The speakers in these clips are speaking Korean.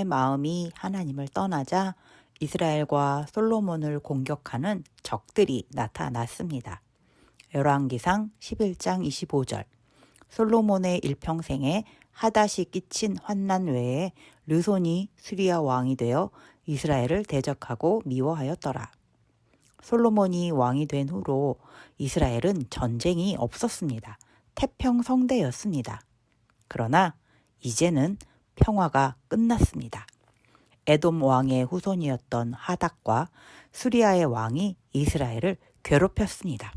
마음이 하나님을 떠나자 이스라엘과 솔로몬을 공격하는 적들이 나타났습니다. 열왕기상 11장 25절. 솔로몬의 일평생에 하닷이 끼친 환난 외에 르손이 수리아 왕이 되어 이스라엘을 대적하고 미워하였더라. 솔로몬이 왕이 된 후로 이스라엘은 전쟁이 없었습니다. 태평성대였습니다. 그러나 이제는 평화가 끝났습니다. 에돔 왕의 후손이었던 하닷과 수리아의 왕이 이스라엘을 괴롭혔습니다.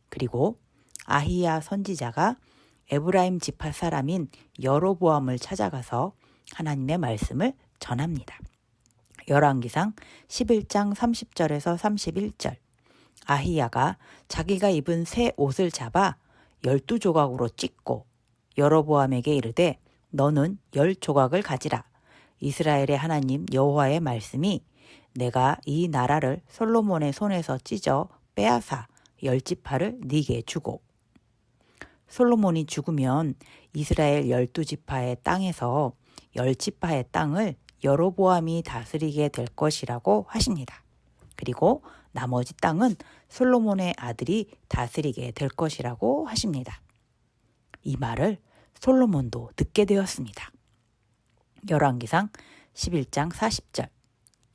그리고 아히야 선지자가 에브라임 지파 사람인 여로보암을 찾아가서 하나님의 말씀을 전합니다. 열왕기상 11장 30절에서 31절. 아히야가 자기가 입은 새 옷을 잡아 12조각으로 찢고 여로보암에게 이르되 너는 10조각을 가지라. 이스라엘의 하나님 여호와의 말씀이 내가 이 나라를 솔로몬의 손에서 찢어 빼앗아 10지파를 네게 주고 솔로몬이 죽으면 이스라엘 12지파의 땅에서 10지파의 땅을 여로보암이 다스리게 될 것이라고 하십니다. 그리고 나머지 땅은 솔로몬의 아들이 다스리게 될 것이라고 하십니다. 이 말을 솔로몬도 듣게 되었습니다. 열왕기상 11장 40절.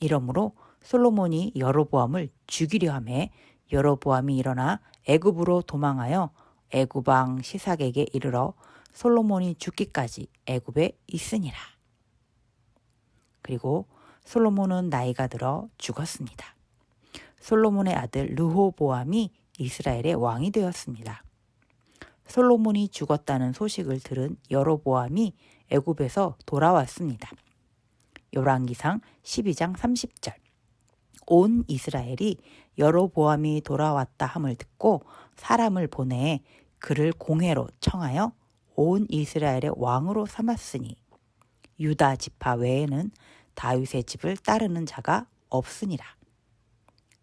이러므로 솔로몬이 여로보암을 죽이려 하매 여로보암이 일어나 애굽으로 도망하여 애굽 왕 시삭에게 이르러 솔로몬이 죽기까지 애굽에 있으니라. 그리고 솔로몬은 나이가 들어 죽었습니다. 솔로몬의 아들 르호보암이 이스라엘의 왕이 되었습니다. 솔로몬이 죽었다는 소식을 들은 여로보암이 애굽에서 돌아왔습니다. 열왕기상 12장 30절. 온 이스라엘이 여로보암이 돌아왔다 함을 듣고 사람을 보내 그를 공회로 청하여 온 이스라엘의 왕으로 삼았으니 유다 지파 외에는 다윗의 집을 따르는 자가 없으니라.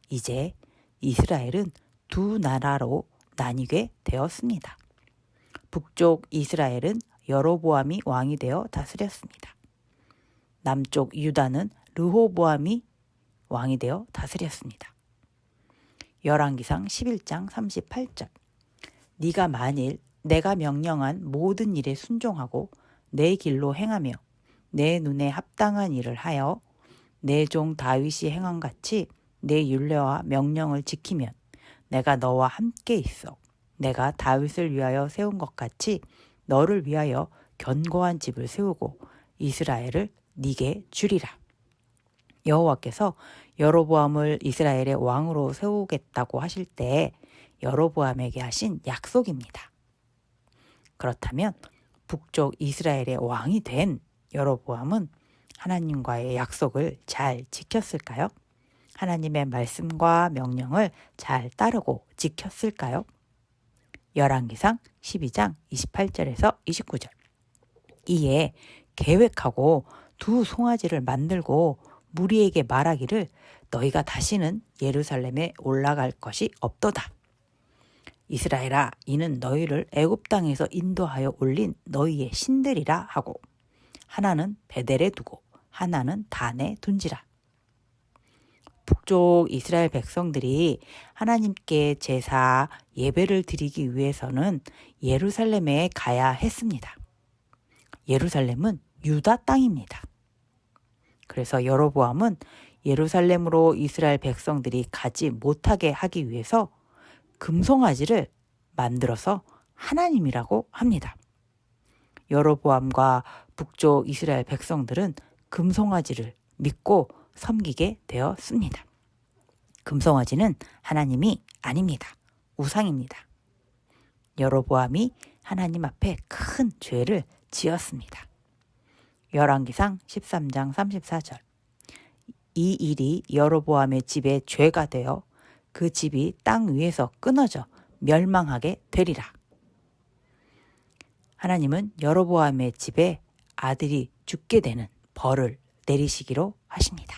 이제 이스라엘은 두 나라로 나뉘게 되었습니다. 북쪽 이스라엘은 여로보암이 왕이 되어 다스렸습니다. 남쪽 유다는 르호보암이 왕이 되어 다스렸습니다. 열왕기상 11장 38절. 네가 만일 내가 명령한 모든 일에 순종하고 내 길로 행하며 내 눈에 합당한 일을 하여 내 종 다윗이 행한 같이 내 율례와 명령을 지키면 내가 너와 함께 있어 내가 다윗을 위하여 세운 것 같이 너를 위하여 견고한 집을 세우고 이스라엘을 네게 주리라. 여호와께서 여로보암을 이스라엘의 왕으로 세우겠다고 하실 때 여로보암에게 하신 약속입니다. 그렇다면 북쪽 이스라엘의 왕이 된 여로보암은 하나님과의 약속을 잘 지켰을까요? 하나님의 말씀과 명령을 잘 따르고 지켰을까요? 열왕기상 12장 28절에서 29절. 이에 계획하고 두 송아지를 만들고 무리에게 말하기를 너희가 다시는 예루살렘에 올라갈 것이 없도다. 이스라엘아, 이는 너희를 애굽 땅에서 인도하여 올린 너희의 신들이라 하고 하나는 베델에 두고 하나는 단에 둔지라. 북쪽 이스라엘 백성들이 하나님께 제사 예배를 드리기 위해서는 예루살렘에 가야 했습니다. 예루살렘은 유다 땅입니다. 그래서 여로보암은 예루살렘으로 이스라엘 백성들이 가지 못하게 하기 위해서 금송아지를 만들어서 하나님이라고 합니다. 여로보암과 북쪽 이스라엘 백성들은 금송아지를 믿고 섬기게 되었습니다. 금송아지는 하나님이 아닙니다. 우상입니다. 여로보암이 하나님 앞에 큰 죄를 지었습니다. 열왕기상 13장 34절. 이 일이 여로보암의 집에 죄가 되어 그 집이 땅 위에서 끊어져 멸망하게 되리라. 하나님은 여로보암의 집에 아들이 죽게 되는 벌을 내리시기로 하십니다.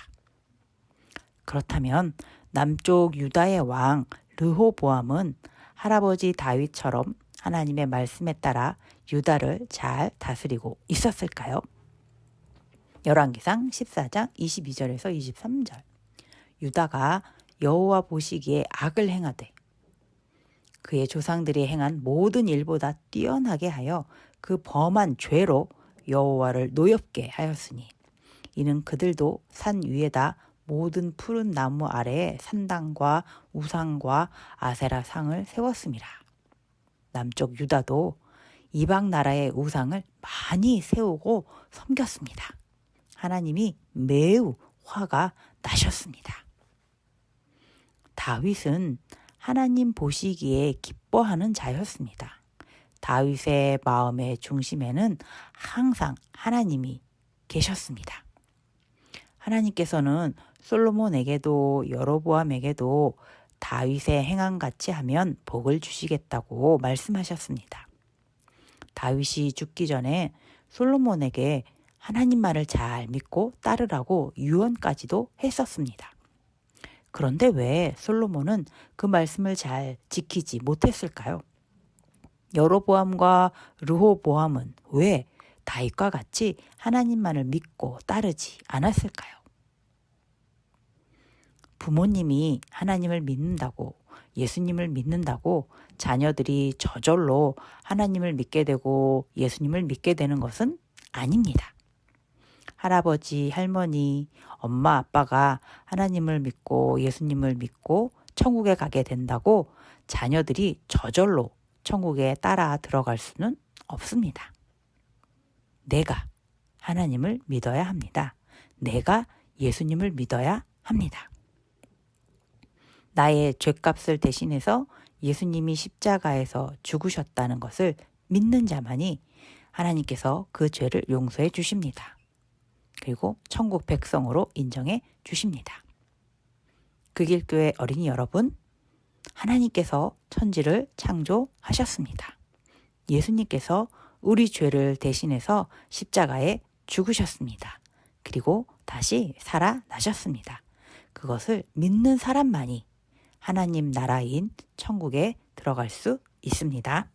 그렇다면 남쪽 유다의 왕 르호보암은 할아버지 다윗처럼 하나님의 말씀에 따라 유다를 잘 다스리고 있었을까요? 열왕기상 14장 22절에서 23절. 유다가 여호와 보시기에 악을 행하되 그의 조상들이 행한 모든 일보다 뛰어나게 하여 그 범한 죄로 여호와를 노엽게 하였으니 이는 그들도 산 위에다 모든 푸른 나무 아래에 산당과 우상과 아세라 상을 세웠습니다. 남쪽 유다도 이방 나라의 우상을 많이 세우고 섬겼습니다. 하나님이 매우 화가 나셨습니다. 다윗은 하나님 보시기에 기뻐하는 자였습니다. 다윗의 마음의 중심에는 항상 하나님이 계셨습니다. 하나님께서는 솔로몬에게도 여로보암에게도 다윗의 행함같이 하면 복을 주시겠다고 말씀하셨습니다. 다윗이 죽기 전에 솔로몬에게 하나님 말을 잘 믿고 따르라고 유언까지도 했었습니다. 그런데 왜 솔로몬은 그 말씀을 잘 지키지 못했을까요? 여로보암과 르호보암은 왜 다윗과 같이 하나님만을 믿고 따르지 않았을까요? 부모님이 하나님을 믿는다고, 예수님을 믿는다고 자녀들이 저절로 하나님을 믿게 되고 예수님을 믿게 되는 것은 아닙니다. 할아버지, 할머니, 엄마, 아빠가 하나님을 믿고 예수님을 믿고 천국에 가게 된다고 자녀들이 저절로 천국에 따라 들어갈 수는 없습니다. 내가 하나님을 믿어야 합니다. 내가 예수님을 믿어야 합니다. 나의 죗값을 대신해서 예수님이 십자가에서 죽으셨다는 것을 믿는 자만이 하나님께서 그 죄를 용서해 주십니다. 그리고 천국 백성으로 인정해 주십니다. 극일교회 어린이 여러분, 하나님께서 천지를 창조하셨습니다. 예수님께서 우리 죄를 대신해서 십자가에 죽으셨습니다. 그리고 다시 살아나셨습니다. 그것을 믿는 사람만이 하나님 나라인 천국에 들어갈 수 있습니다.